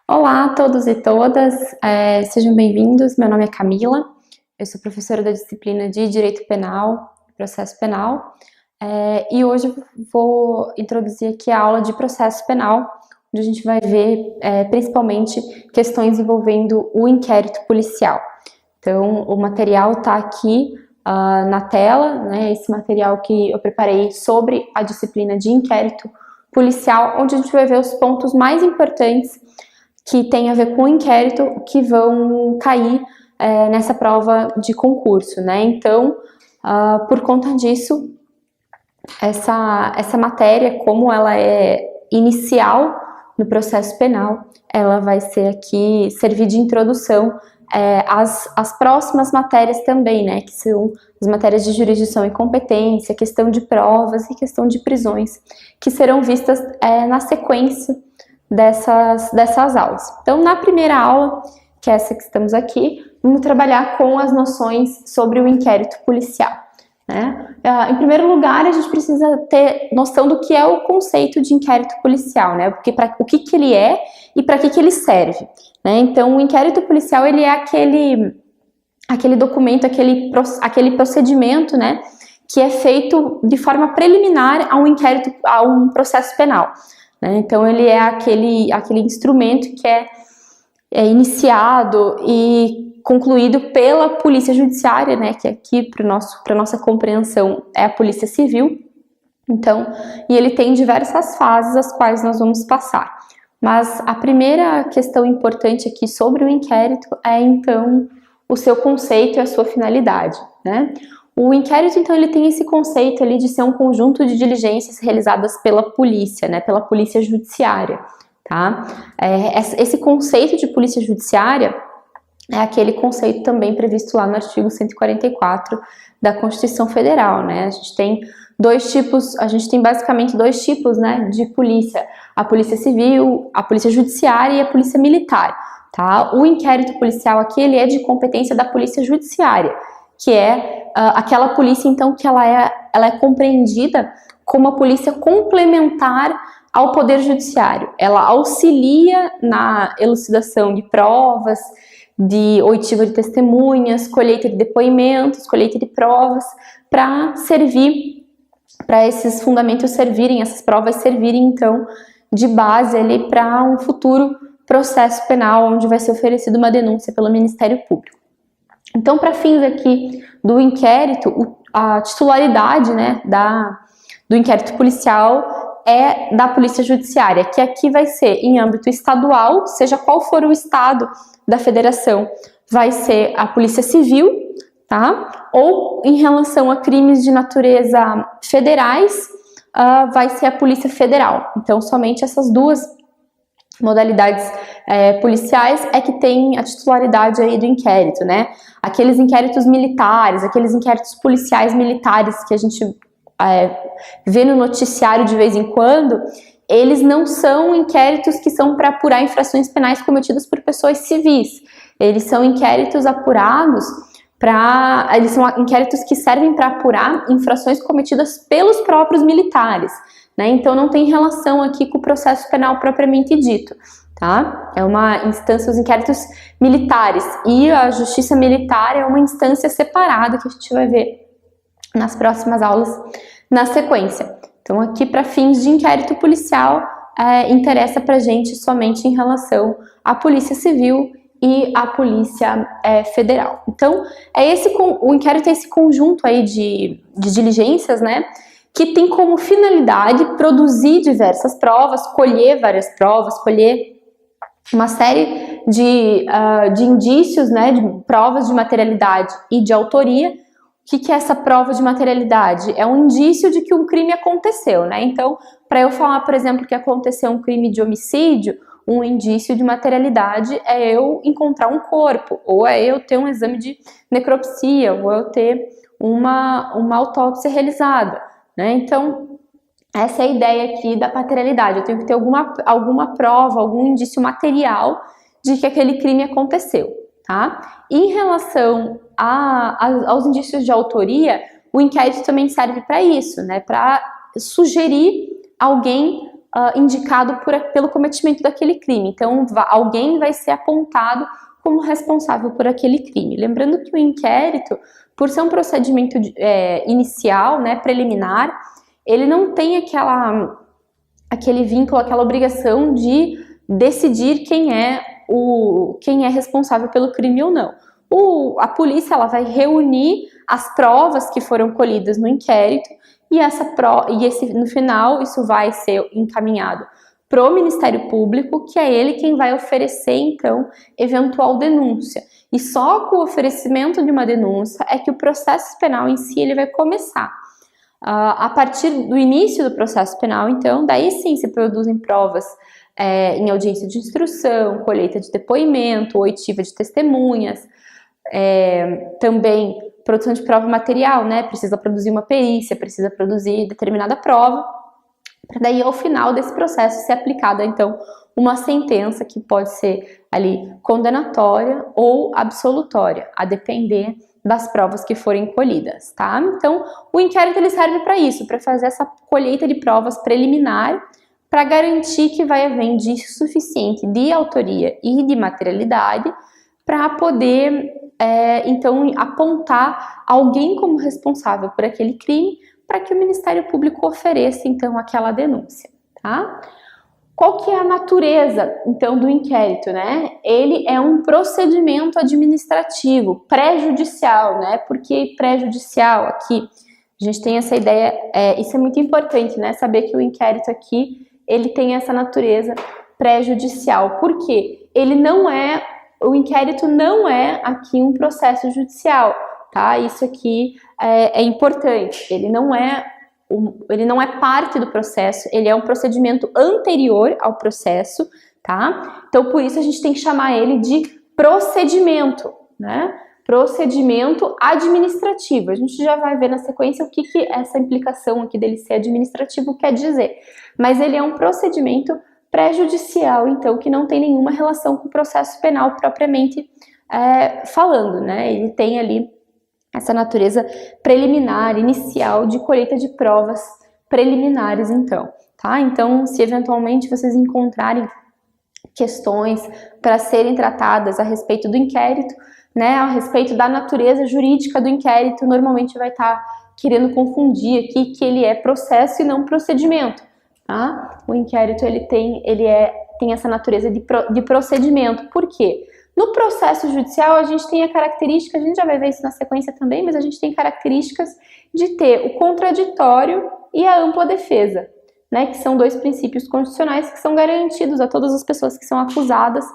Olá a todos e todas, sejam bem-vindos. Meu nome é Camila, eu sou professora da disciplina de Direito Penal e Processo Penal, e hoje eu vou introduzir aqui a aula de Processo Penal, onde a gente vai ver principalmente questões envolvendo o inquérito policial. Então, o material está aqui na tela, né, esse material que eu preparei sobre a disciplina de inquérito policial, onde a gente vai ver os pontos mais importantes que tem a ver com o inquérito que vão cair nessa prova de concurso, né? Então, por conta disso, essa matéria, como ela é inicial no processo penal, ela vai ser aqui, servir de introdução às próximas matérias também, né? Que são as matérias de jurisdição e competência, questão de provas e questão de prisões, que serão vistas na sequência dessas aulas. Então, na primeira aula, que é essa que estamos aqui, vamos trabalhar com as noções sobre o inquérito policial, né? Em primeiro lugar, a gente precisa ter noção do que é o conceito de inquérito policial, né? Porque o que ele é e para que ele serve, né? Então, o inquérito policial, ele é aquele documento, aquele procedimento, né, que é feito de forma preliminar a um inquérito, a um processo penal. Então, ele é aquele instrumento que é iniciado e concluído pela Polícia Judiciária, né, que aqui, para nossa compreensão, é a Polícia Civil. Então, e ele tem diversas fases, as quais nós vamos passar. Mas a primeira questão importante aqui sobre o inquérito é, então, o seu conceito e a sua finalidade, né? O inquérito, então, ele tem esse conceito ali de ser um conjunto de diligências realizadas pela polícia, né, pela polícia judiciária, tá? Esse conceito de polícia judiciária é aquele conceito também previsto lá no artigo 144 da Constituição Federal, né? A gente tem basicamente dois tipos, né, de polícia: a polícia civil, a polícia judiciária e a polícia militar, tá? O inquérito policial aqui, ele é de competência da polícia judiciária, que é aquela polícia, então, que ela é compreendida como a polícia complementar ao Poder Judiciário. Ela auxilia na elucidação de provas, de oitiva de testemunhas, colheita de depoimentos, colheita de provas, para esses fundamentos servirem, essas provas servirem, então, de base ali para um futuro processo penal, onde vai ser oferecida uma denúncia pelo Ministério Público. Então, para fins aqui do inquérito, a titularidade, né, do inquérito policial é da Polícia Judiciária, que aqui vai ser em âmbito estadual, seja qual for o estado da federação, vai ser a Polícia Civil, tá? Ou em relação a crimes de natureza federais, vai ser a Polícia Federal. Então, somente essas duas modalidades policiais é que tem a titularidade aí do inquérito, né? Aqueles inquéritos militares, aqueles inquéritos policiais militares que a gente vê no noticiário de vez em quando, eles não são inquéritos que são para apurar infrações penais cometidas por pessoas civis. Eles são inquéritos apurados eles são inquéritos que servem para apurar infrações cometidas pelos próprios militares, né? Então não tem relação aqui com o processo penal propriamente dito, tá? É uma instância, os inquéritos militares, e a justiça militar é uma instância separada que a gente vai ver nas próximas aulas na sequência. Então aqui, para fins de inquérito policial, interessa pra gente somente em relação à Polícia Civil e à Polícia Federal. Então, o inquérito é esse conjunto aí de diligências, né, que tem como finalidade produzir diversas provas, colher várias provas, colher uma série de indícios, né, de provas de materialidade e de autoria. O que é essa prova de materialidade? É um indício de que um crime aconteceu, né? Então, para eu falar, por exemplo, que aconteceu um crime de homicídio, um indício de materialidade é eu encontrar um corpo, ou é eu ter um exame de necropsia, ou eu ter uma autópsia realizada, né? Então, essa é a ideia aqui da materialidade. Eu tenho que ter alguma prova, algum indício material de que aquele crime aconteceu, tá? Em relação aos indícios de autoria, o inquérito também serve para isso, né? Para sugerir alguém indicado pelo cometimento daquele crime. Então, alguém vai ser apontado como responsável por aquele crime. Lembrando que o inquérito, por ser um procedimento inicial, né, preliminar, ele não tem aquele vínculo, aquela obrigação de decidir quem é responsável pelo crime ou não. A polícia ela vai reunir as provas que foram colhidas no inquérito e no final isso vai ser encaminhado para o Ministério Público, que é ele quem vai oferecer, então, eventual denúncia. E só com o oferecimento de uma denúncia é que o processo penal em si ele vai começar. A partir do início do processo penal, então, daí sim se produzem provas em audiência de instrução, colheita de depoimento, oitiva de testemunhas, também produção de prova material, né? Precisa produzir uma perícia, precisa produzir determinada prova, para daí ao final desse processo ser aplicada, então, uma sentença que pode ser ali condenatória ou absolutória, a depender das provas que forem colhidas, tá? Então, o inquérito ele serve para isso, para fazer essa colheita de provas preliminar, para garantir que vai haver indício suficiente de autoria e de materialidade para poder, então, apontar alguém como responsável por aquele crime, para que o Ministério Público ofereça, então, aquela denúncia, tá? Qual que é a natureza, então, do inquérito, né? Ele é um procedimento administrativo, pré-judicial, né? Por que pré-judicial aqui? A gente tem essa ideia, isso é muito importante, né? Saber que o inquérito aqui, ele tem essa natureza pré-judicial. Por quê? O inquérito não é aqui um processo judicial, tá? Isso aqui é importante. Ele não é parte do processo, ele é um procedimento anterior ao processo, tá? Então, por isso a gente tem que chamar ele de procedimento, né? Procedimento administrativo. A gente já vai ver na sequência o que essa implicação aqui dele ser administrativo quer dizer. Mas ele é um procedimento pré-judicial, então, que não tem nenhuma relação com o processo penal propriamente falando, né? Ele tem ali essa natureza preliminar, inicial, de colheita de provas preliminares, então, tá? Então, se eventualmente vocês encontrarem questões para serem tratadas a respeito do inquérito, né, a respeito da natureza jurídica do inquérito, normalmente vai estar querendo confundir aqui que ele é processo e não procedimento, tá? O inquérito, ele tem essa natureza de procedimento. Por quê? No processo judicial, a gente tem a característica, a gente já vai ver isso na sequência também, mas a gente tem características de ter o contraditório e a ampla defesa, né, que são dois princípios constitucionais que são garantidos a todas as pessoas que são acusadas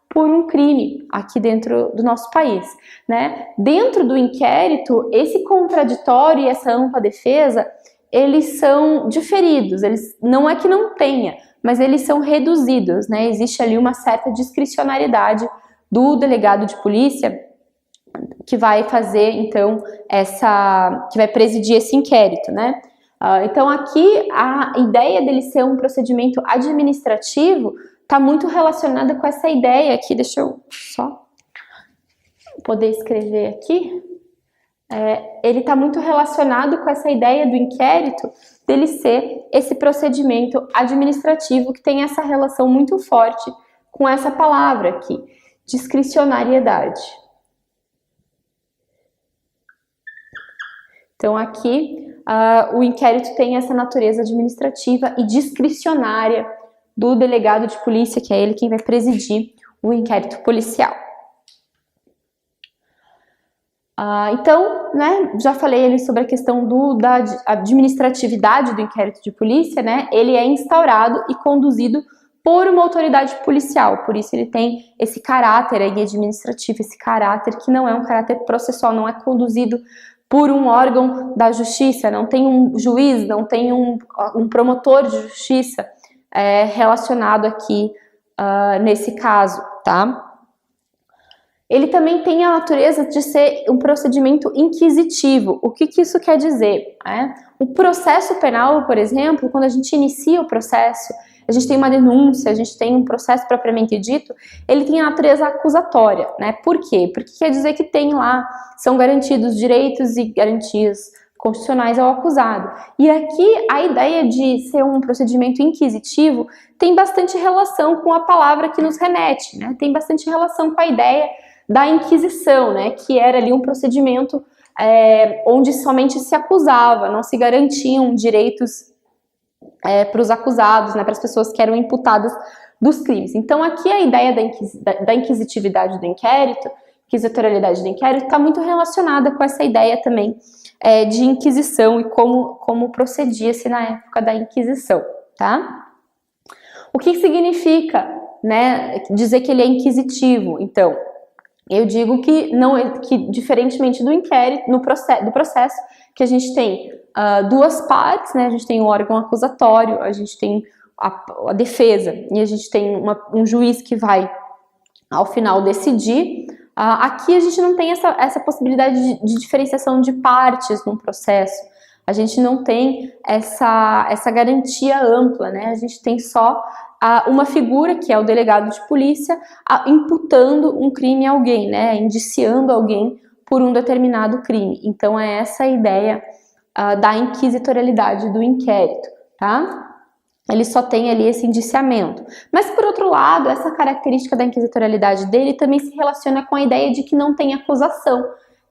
por um crime aqui dentro do nosso país, né? Dentro do inquérito, esse contraditório e essa ampla defesa, eles são diferidos, não é que não tenha, mas eles são reduzidos, né? Existe ali uma certa discricionariedade do delegado de polícia que vai fazer, então, que vai presidir esse inquérito, né? Então, aqui, a ideia dele ser um procedimento administrativo está muito relacionada com essa ideia aqui, deixa eu só poder escrever aqui, ele está muito relacionado com essa ideia do inquérito, dele ser esse procedimento administrativo que tem essa relação muito forte com essa palavra aqui, discricionariedade. Então, aqui, o inquérito tem essa natureza administrativa e discricionária do delegado de polícia, que é ele quem vai presidir o inquérito policial. Então, né, já falei ali sobre a questão da administratividade do inquérito de polícia, né? Ele é instaurado e conduzido por uma autoridade policial, por isso ele tem esse caráter aí administrativo, esse caráter que não é um caráter processual, não é conduzido por um órgão da justiça, não tem um juiz, não tem um promotor de justiça relacionado aqui nesse caso, tá? Ele também tem a natureza de ser um procedimento inquisitivo. O que isso quer dizer? O processo penal, por exemplo, quando a gente inicia o processo, a gente tem uma denúncia, a gente tem um processo propriamente dito, ele tem a natureza acusatória, né? Por quê? Porque quer dizer que tem lá, são garantidos direitos e garantias constitucionais ao acusado. E aqui a ideia de ser um procedimento inquisitivo tem bastante relação com a palavra que nos remete, né? Tem bastante relação com a ideia da Inquisição, né? Que era ali um procedimento onde somente se acusava, não se garantiam direitos para os acusados, né? Para as pessoas que eram imputadas dos crimes. Então aqui a ideia da inquisitividade do inquérito, inquisitorialidade do inquérito, está muito relacionada com essa ideia também de Inquisição e como procedia-se na época da Inquisição, tá? O que significa, né, dizer que ele é inquisitivo? Então, eu digo que diferentemente do inquérito, do processo, que a gente tem duas partes, né? A gente tem o órgão acusatório, a gente tem a defesa e a gente tem um juiz que vai, ao final, decidir. Aqui a gente não tem essa possibilidade de diferenciação de partes num processo. A gente não tem essa garantia ampla, né? A gente tem só uma figura, que é o delegado de polícia, imputando um crime a alguém, né? Indiciando alguém por um determinado crime. Então é essa a ideia da inquisitorialidade do inquérito, tá? Ele só tem ali esse indiciamento. Mas, por outro lado, essa característica da inquisitorialidade dele também se relaciona com a ideia de que não tem acusação.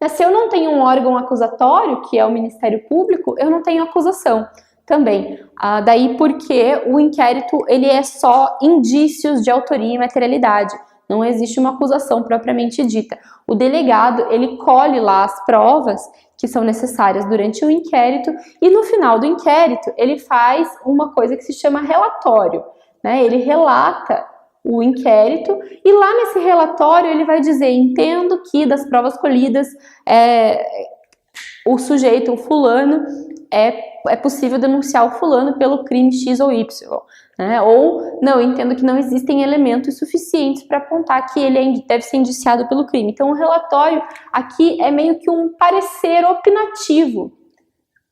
Se eu não tenho um órgão acusatório, que é o Ministério Público, eu não tenho acusação também. Daí porque o inquérito ele é só indícios de autoria e materialidade. Não existe uma acusação propriamente dita. O delegado, ele colhe lá as provas que são necessárias durante o inquérito e no final do inquérito ele faz uma coisa que se chama relatório, né? Ele relata o inquérito e lá nesse relatório ele vai dizer: entendo que das provas colhidas o sujeito, o fulano, é possível denunciar o fulano pelo crime X ou Y, né? Ou, não, entendo que não existem elementos suficientes para apontar que ele deve ser indiciado pelo crime. Então, o relatório aqui é meio que um parecer opinativo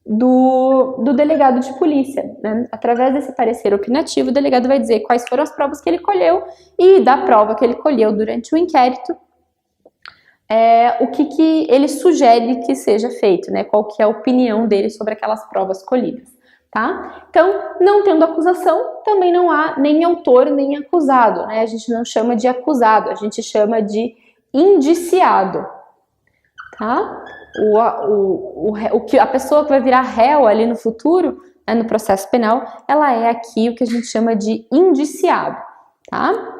do delegado de polícia, né? Através desse parecer opinativo, o delegado vai dizer quais foram as provas que ele colheu e da prova que ele colheu durante o inquérito, o que ele sugere que seja feito, né? Qual que é a opinião dele sobre aquelas provas colhidas, tá? Então, não tendo acusação, também não há nem autor nem acusado, né? A gente não chama de acusado, a gente chama de indiciado, tá? A pessoa que vai virar réu ali no futuro, né, no processo penal, ela é aqui o que a gente chama de indiciado, tá?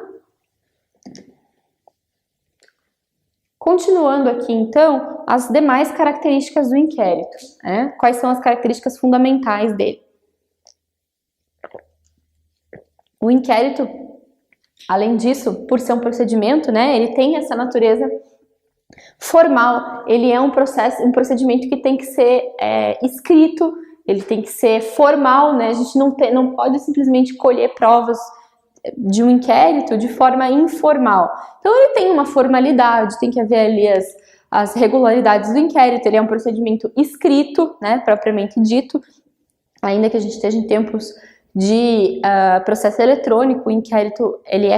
Continuando aqui, então, as demais características do inquérito, né? Quais são as características fundamentais dele? O inquérito, além disso, por ser um procedimento, né, ele tem essa natureza formal, ele é um procedimento que tem que ser escrito, ele tem que ser formal, né? A gente não pode simplesmente colher provas de um inquérito de forma informal. Então ele tem uma formalidade, tem que haver ali as regularidades do inquérito, ele é um procedimento escrito, né, propriamente dito, ainda que a gente esteja em tempos de processo eletrônico, o inquérito ele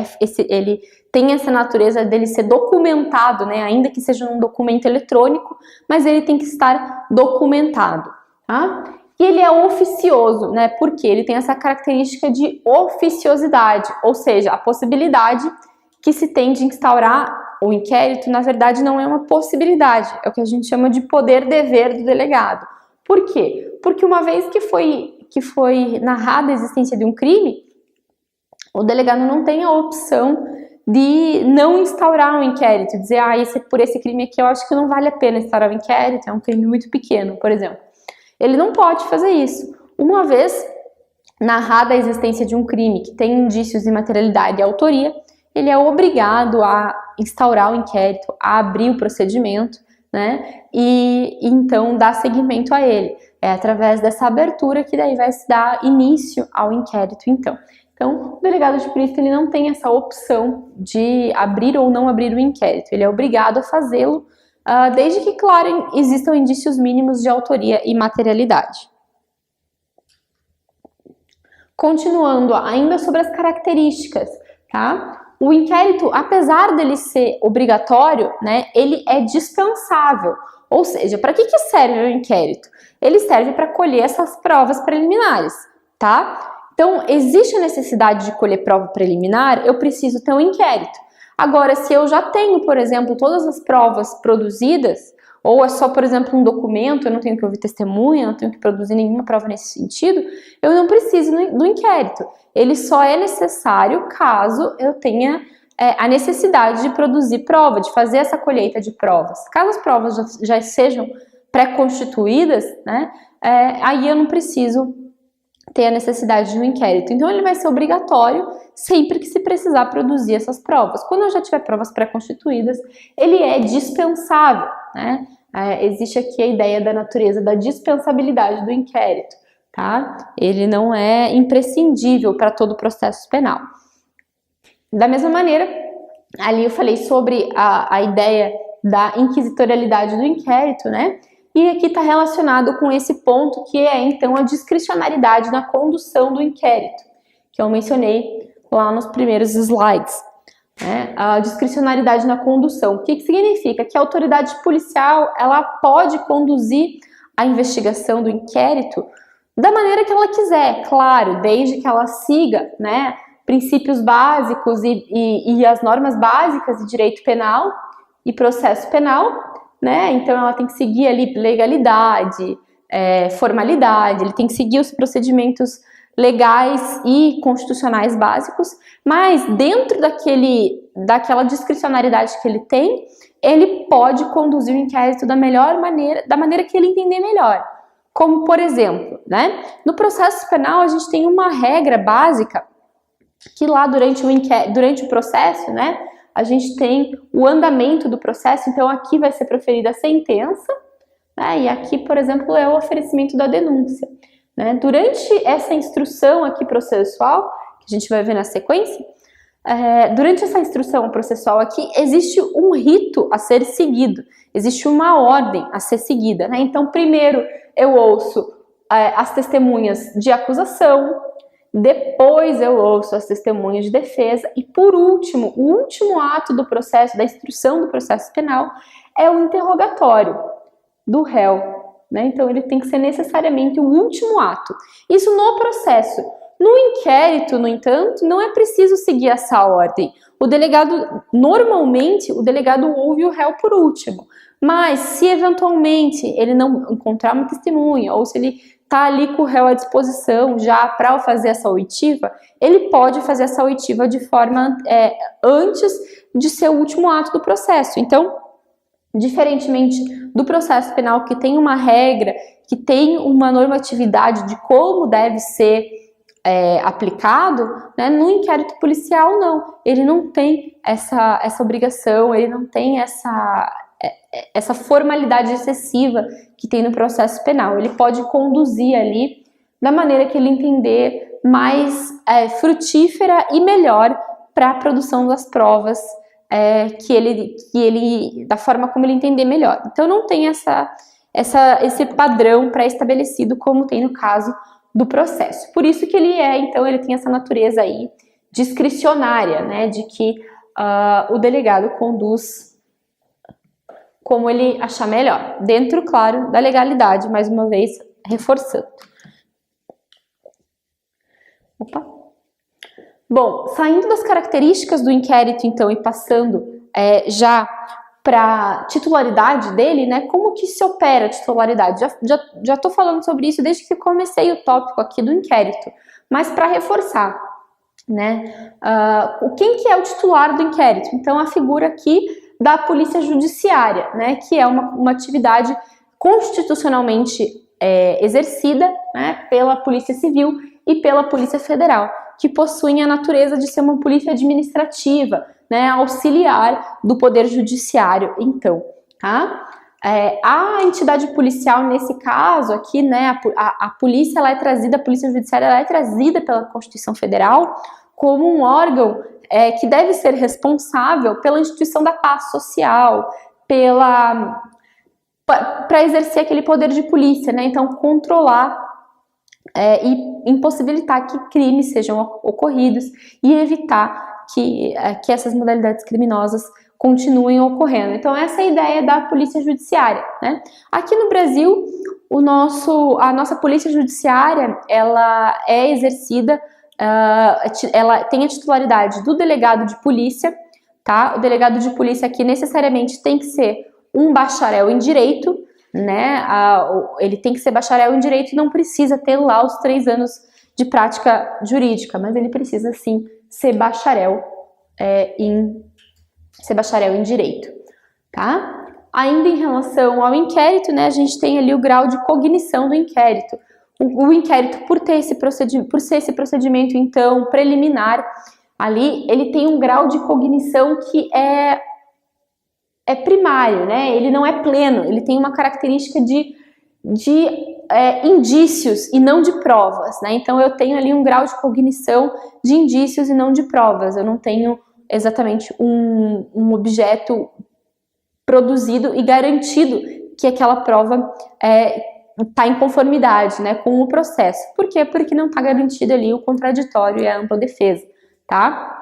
tem essa natureza dele ser documentado, né, ainda que seja um documento eletrônico, mas ele tem que estar documentado, tá? E ele é oficioso, né? Porque ele tem essa característica de oficiosidade, ou seja, a possibilidade que se tem de instaurar o inquérito, na verdade, não é uma possibilidade, é o que a gente chama de poder-dever do delegado. Por quê? Porque uma vez que foi narrada a existência de um crime, o delegado não tem a opção de não instaurar um inquérito, dizer, por esse crime aqui eu acho que não vale a pena instaurar um inquérito, é um crime muito pequeno, por exemplo. Ele não pode fazer isso. Uma vez narrada a existência de um crime que tem indícios de materialidade e autoria, ele é obrigado a instaurar o inquérito, a abrir o procedimento, né? E então dar seguimento a ele. É através dessa abertura que daí vai se dar início ao inquérito, então. Então, o delegado de polícia ele não tem essa opção de abrir ou não abrir o inquérito, ele é obrigado a fazê-lo, desde que, claro, existam indícios mínimos de autoria e materialidade. Continuando, ainda sobre as características, tá? O inquérito, apesar dele ser obrigatório, né, ele é dispensável. Ou seja, para que serve o inquérito? Ele serve para colher essas provas preliminares, tá? Então, existe a necessidade de colher prova preliminar, eu preciso ter um inquérito. Agora, se eu já tenho, por exemplo, todas as provas produzidas, ou é só, por exemplo, um documento, eu não tenho que ouvir testemunha, eu não tenho que produzir nenhuma prova nesse sentido, eu não preciso do inquérito. Ele só é necessário caso eu tenha a necessidade de produzir prova, de fazer essa colheita de provas. Caso as provas já sejam pré-constituídas, né, aí eu não preciso ter a necessidade de um inquérito. Então, ele vai ser obrigatório sempre que se precisar produzir essas provas. Quando eu já tiver provas pré-constituídas, ele é dispensável, né? Existe aqui a ideia da natureza da dispensabilidade do inquérito, tá? Ele não é imprescindível para todo o processo penal. Da mesma maneira, ali eu falei sobre a ideia da inquisitorialidade do inquérito, né? E aqui está relacionado com esse ponto que é, então, a discricionariedade na condução do inquérito, que eu mencionei lá nos primeiros slides. Né? A discricionariedade na condução. O que significa? Que a autoridade policial ela pode conduzir a investigação do inquérito da maneira que ela quiser, claro, desde que ela siga, né, princípios básicos e as normas básicas de direito penal e processo penal, né? Então ela tem que seguir ali legalidade, formalidade, ele tem que seguir os procedimentos legais e constitucionais básicos, mas dentro daquela discricionariedade que ele tem, ele pode conduzir o inquérito da maneira que ele entender melhor. Como, por exemplo, né? No processo penal a gente tem uma regra básica que lá durante o processo, né? A gente tem o andamento do processo, então aqui vai ser proferida a sentença, né? E aqui, por exemplo, é o oferecimento da denúncia. Né? Durante essa instrução aqui processual, que a gente vai ver na sequência, durante essa instrução processual aqui, existe um rito a ser seguido, existe uma ordem a ser seguida. Né? Então, primeiro eu ouço as testemunhas de acusação, depois eu ouço as testemunhas de defesa e, por último, o último ato do processo, da instrução do processo penal, é o interrogatório do réu. Né? Então, ele tem que ser necessariamente o último ato. Isso no processo. No inquérito, no entanto, não é preciso seguir essa ordem. Normalmente, o delegado ouve o réu por último. Mas, se eventualmente ele não encontrar uma testemunha, ou se ele está ali com o réu à disposição já para fazer essa oitiva, ele pode fazer essa oitiva de forma antes de ser o último ato do processo. Então, diferentemente do processo penal, que tem uma regra, que tem uma normatividade de como deve ser aplicado, né, no inquérito policial não. Ele não tem essa obrigação, ele não tem essa formalidade excessiva que tem no processo penal. Ele pode conduzir ali da maneira que ele entender mais frutífera e melhor para a produção das provas da forma como ele entender melhor. Então não tem esse padrão pré-estabelecido como tem no caso do processo. Por isso que ele tem essa natureza aí discricionária, né, de que o delegado conduz como ele achar melhor, dentro, claro, da legalidade, mais uma vez, reforçando. Bom, saindo das características do inquérito, então, e passando já para a titularidade dele, né? Como que se opera a titularidade? Já estou falando sobre isso desde que comecei o tópico aqui do inquérito, mas para reforçar, né? Quem que é o titular do inquérito? Então, a figura aqui da polícia judiciária, né? Que é uma atividade constitucionalmente exercida, né? Pela Polícia Civil e pela Polícia Federal, que possuem a natureza de ser uma polícia administrativa, né, auxiliar do Poder Judiciário, então, tá? A entidade policial, nesse caso aqui, né, a polícia, ela é trazida, a polícia judiciária, ela é trazida pela Constituição Federal como um órgão que deve ser responsável pela instituição da paz social, para exercer aquele poder de polícia, né? Então, controlar e impossibilitar que crimes sejam ocorridos e evitar que essas modalidades criminosas continuem ocorrendo. Então, essa é a ideia da polícia judiciária, né? Aqui no Brasil, a nossa polícia judiciária, ela é exercida, ela tem a titularidade do delegado de polícia, tá? O delegado de polícia aqui necessariamente tem que ser um bacharel em direito, né? Ele tem que ser bacharel em direito e não precisa ter lá os 3 anos de prática jurídica, mas ele precisa sim ser bacharel em direito, tá? Ainda em relação ao inquérito, né, a gente tem ali o grau de cognição do inquérito. O inquérito, por ser esse procedimento, então, preliminar, ali, ele tem um grau de cognição que é primário, né? Ele não é pleno, ele tem uma característica de indícios e não de provas, né? Então, eu tenho ali um grau de cognição de indícios e não de provas. Eu não tenho exatamente um objeto produzido e garantido que aquela prova está em conformidade, né, com o processo. Por quê? Porque não está garantido ali o contraditório e a ampla defesa, tá?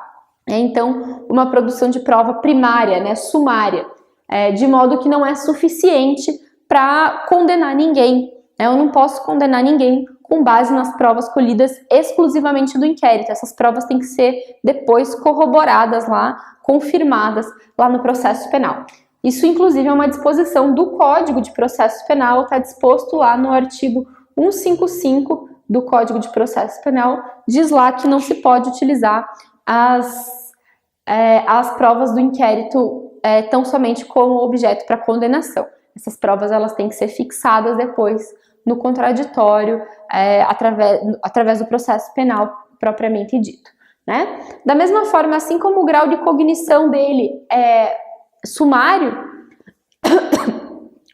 Então, uma produção de prova primária, né, sumária, de modo que não é suficiente para condenar ninguém. Eu não posso condenar ninguém com base nas provas colhidas exclusivamente do inquérito. Essas provas têm que ser depois corroboradas lá, confirmadas lá no processo penal. Isso, inclusive, é uma disposição do Código de Processo Penal, está disposto lá no artigo 155 do Código de Processo Penal, diz lá que não se pode utilizar as provas do inquérito tão somente como objeto para condenação. Essas provas elas têm que ser fixadas depois no contraditório, através do processo penal propriamente dito, né? Da mesma forma, assim como o grau de cognição dele é sumário,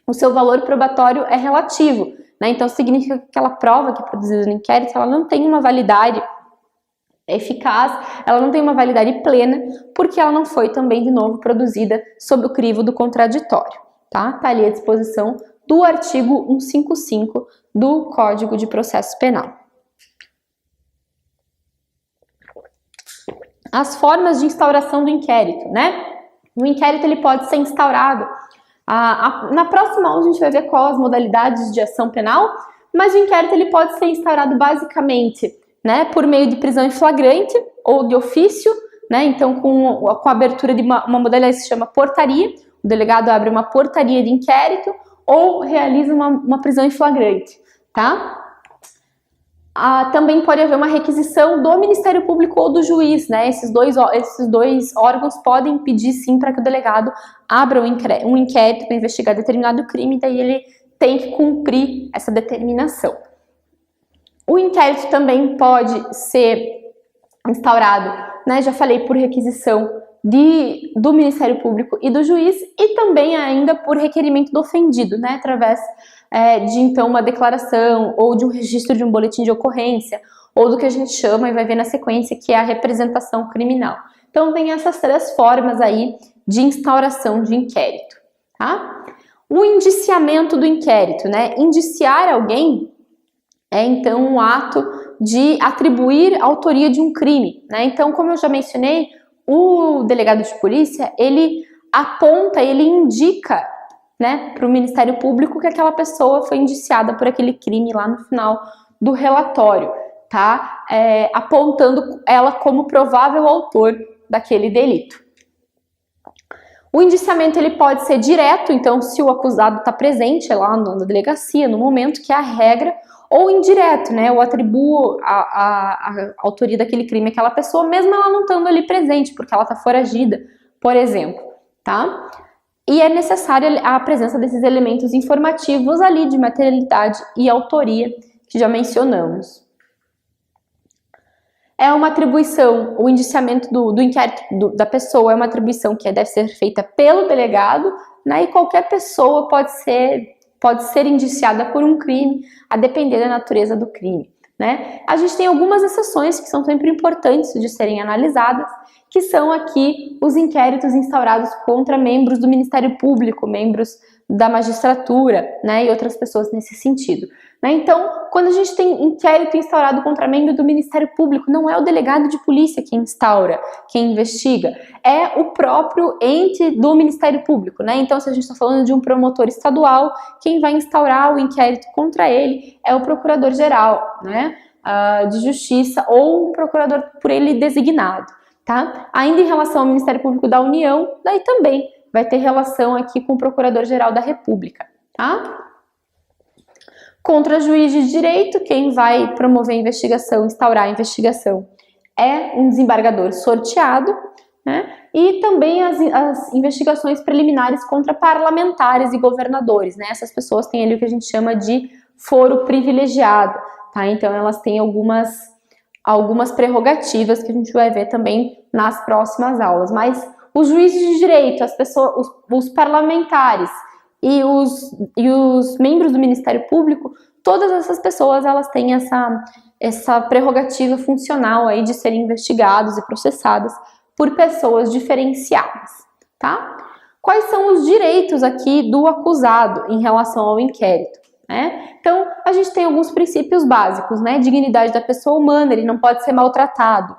o seu valor probatório é relativo, né? Então significa que aquela prova que é produzida no inquérito, ela não tem uma validade eficaz, ela não tem uma validade plena, porque ela não foi também, de novo, produzida sob o crivo do contraditório, tá? Tá ali à disposição do artigo 155 do Código de Processo Penal. As formas de instauração do inquérito, né? O inquérito ele pode ser instaurado. Na próxima aula a gente vai ver quais as modalidades de ação penal, mas o inquérito ele pode ser instaurado basicamente, né, por meio de prisão em flagrante ou de ofício, né? Então com a abertura de uma modalidade que se chama portaria, o delegado abre uma portaria de inquérito ou realiza uma prisão em flagrante, tá? Também pode haver uma requisição do Ministério Público ou do juiz, né? Esses dois órgãos podem pedir sim para que o delegado abra um inquérito para investigar determinado crime, daí ele tem que cumprir essa determinação. O inquérito também pode ser instaurado, né? Já falei, por requisição do Ministério Público e do juiz, e também ainda por requerimento do ofendido, né? Através de então uma declaração ou de um registro de um boletim de ocorrência, ou do que a gente chama e vai ver na sequência, que é a representação criminal. Então tem essas 3 formas aí de instauração de inquérito, tá? O indiciamento do inquérito, né? Indiciar alguém é então um ato de atribuir a autoria de um crime, né? Então, como eu já mencionei, o delegado de polícia, ele aponta, ele indica, né, para o Ministério Público que aquela pessoa foi indiciada por aquele crime lá no final do relatório, tá? Apontando ela como provável autor daquele delito. O indiciamento ele pode ser direto, então se o acusado está presente lá na delegacia, no momento, que é a regra, ou indireto, né? Eu atribuo a autoria daquele crime àquela pessoa, mesmo ela não estando ali presente, porque ela está foragida, por exemplo, tá? E é necessária a presença desses elementos informativos ali de materialidade e autoria que já mencionamos. é uma atribuição, o indiciamento do inquérito da pessoa é uma atribuição que deve ser feita pelo delegado, né, e qualquer pessoa pode ser indiciada por um crime, a depender da natureza do crime, né? A gente tem algumas exceções que são sempre importantes de serem analisadas, que são aqui os inquéritos instaurados contra membros do Ministério Público, membros da magistratura, né, e outras pessoas nesse sentido. Né? Então, quando a gente tem inquérito instaurado contra membro do Ministério Público, não é o delegado de polícia quem instaura, quem investiga, é o próprio ente do Ministério Público. Né? Então, se a gente está falando de um promotor estadual, quem vai instaurar o inquérito contra ele é o procurador-geral, né, de justiça, ou um procurador por ele designado. Tá? Ainda em relação ao Ministério Público da União, daí também vai ter relação aqui com o Procurador-Geral da República, tá? Contra juiz de direito, quem vai promover a investigação, instaurar a investigação, é um desembargador sorteado, né? E também as investigações preliminares contra parlamentares e governadores, né? Essas pessoas têm ali o que a gente chama de foro privilegiado, tá? Então elas têm algumas prerrogativas que a gente vai ver também nas próximas aulas, mas os juízes de direito, as pessoas, os parlamentares e os membros do Ministério Público, todas essas pessoas elas têm essa prerrogativa funcional aí de serem investigados e processadas por pessoas diferenciadas, tá? Quais são os direitos aqui do acusado em relação ao inquérito? Né? Então, a gente tem alguns princípios básicos, né? Dignidade da pessoa humana, ele não pode ser maltratado.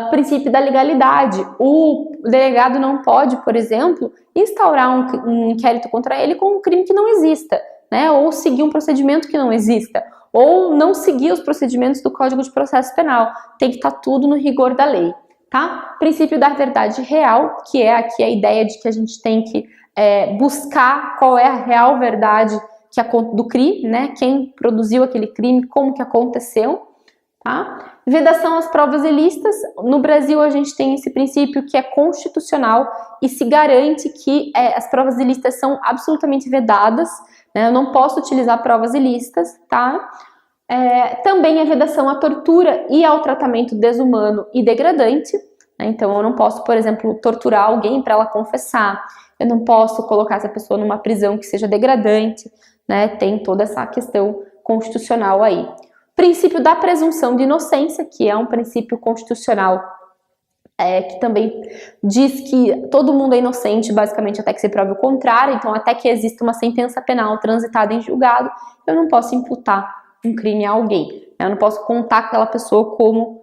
Princípio da legalidade, o delegado não pode, por exemplo, instaurar um inquérito contra ele com um crime que não exista, né? Ou seguir um procedimento que não exista, ou não seguir os procedimentos do Código de Processo Penal. Tem que estar tudo no rigor da lei, tá? Princípio da verdade real, que é aqui a ideia de que a gente tem que buscar qual é a real verdade do crime, né? Quem produziu aquele crime, como que aconteceu. Tá? Vedação às provas ilícitas. No Brasil a gente tem esse princípio que é constitucional e se garante que as provas ilícitas são absolutamente vedadas, né? Eu não posso utilizar provas ilícitas, tá? Também a vedação à tortura e ao tratamento desumano e degradante, né? Então eu não posso, por exemplo, torturar alguém para ela confessar, eu não posso colocar essa pessoa numa prisão que seja degradante, né? Tem toda essa questão constitucional aí. Princípio da presunção de inocência, que é um princípio constitucional que também diz que todo mundo é inocente, basicamente, até que se prove o contrário. Então, até que exista uma sentença penal transitada em julgado, eu não posso imputar um crime a alguém. Eu não posso contar aquela pessoa como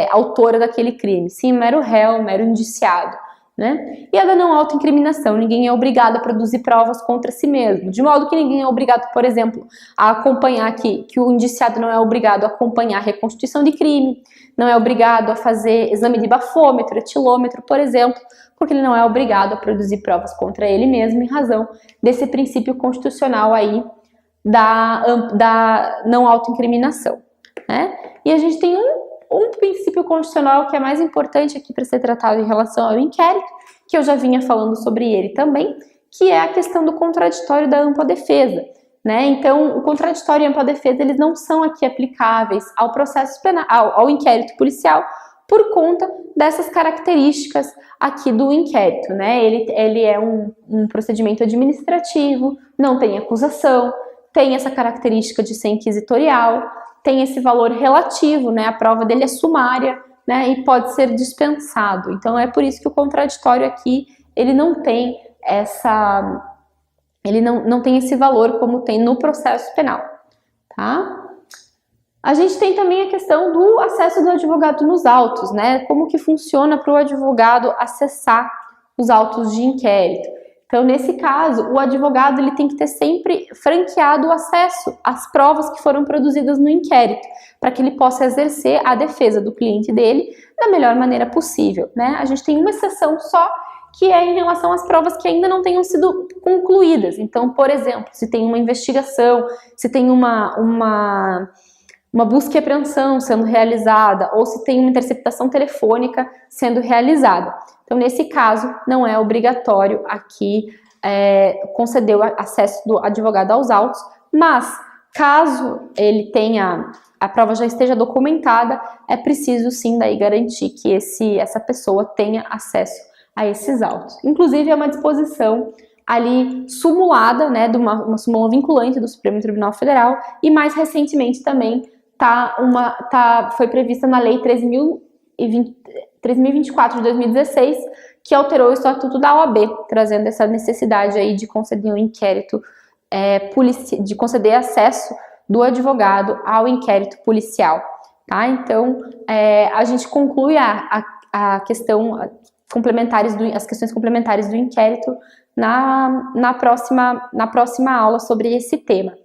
autora daquele crime. Sim, mero réu, mero indiciado. Né? E a da não autoincriminação, ninguém é obrigado a produzir provas contra si mesmo, de modo que ninguém é obrigado, por exemplo, a acompanhar que o indiciado não é obrigado a acompanhar a reconstituição de crime, não é obrigado a fazer exame de bafômetro, etilômetro, por exemplo, porque ele não é obrigado a produzir provas contra ele mesmo em razão desse princípio constitucional aí da não autoincriminação, né? E a gente tem um princípio constitucional que é mais importante aqui para ser tratado em relação ao inquérito, que eu já vinha falando sobre ele também, que é a questão do contraditório da ampla defesa, né? Então, o contraditório e a ampla defesa, eles não são aqui aplicáveis ao processo penal, ao inquérito policial, por conta dessas características aqui do inquérito, né? Ele é um procedimento administrativo, não tem acusação, tem essa característica de ser inquisitorial, tem esse valor relativo, né? A prova dele é sumária, né? E pode ser dispensado. Então é por isso que o contraditório aqui ele não tem não tem esse valor como tem no processo penal, tá? A gente tem também a questão do acesso do advogado nos autos, né? Como que funciona para o advogado acessar os autos de inquérito. Então, nesse caso, o advogado ele tem que ter sempre franqueado o acesso às provas que foram produzidas no inquérito, para que ele possa exercer a defesa do cliente dele da melhor maneira possível, né? A gente tem uma exceção só, que é em relação às provas que ainda não tenham sido concluídas. Então, por exemplo, se tem uma investigação, se tem uma busca e apreensão sendo realizada, ou se tem uma interceptação telefônica sendo realizada. Então, nesse caso, não é obrigatório aqui conceder o acesso do advogado aos autos, mas caso ele tenha a prova já esteja documentada, é preciso sim daí garantir que essa pessoa tenha acesso a esses autos. Inclusive é uma disposição ali sumulada, né, de uma súmula vinculante do Supremo Tribunal Federal, e mais recentemente também foi prevista na Lei 3.024 de 2016, que alterou o Estatuto da OAB, trazendo essa necessidade aí de conceder um inquérito de conceder acesso do advogado ao inquérito policial, tá? Então, a gente conclui a questão as questões complementares do inquérito na próxima aula sobre esse tema.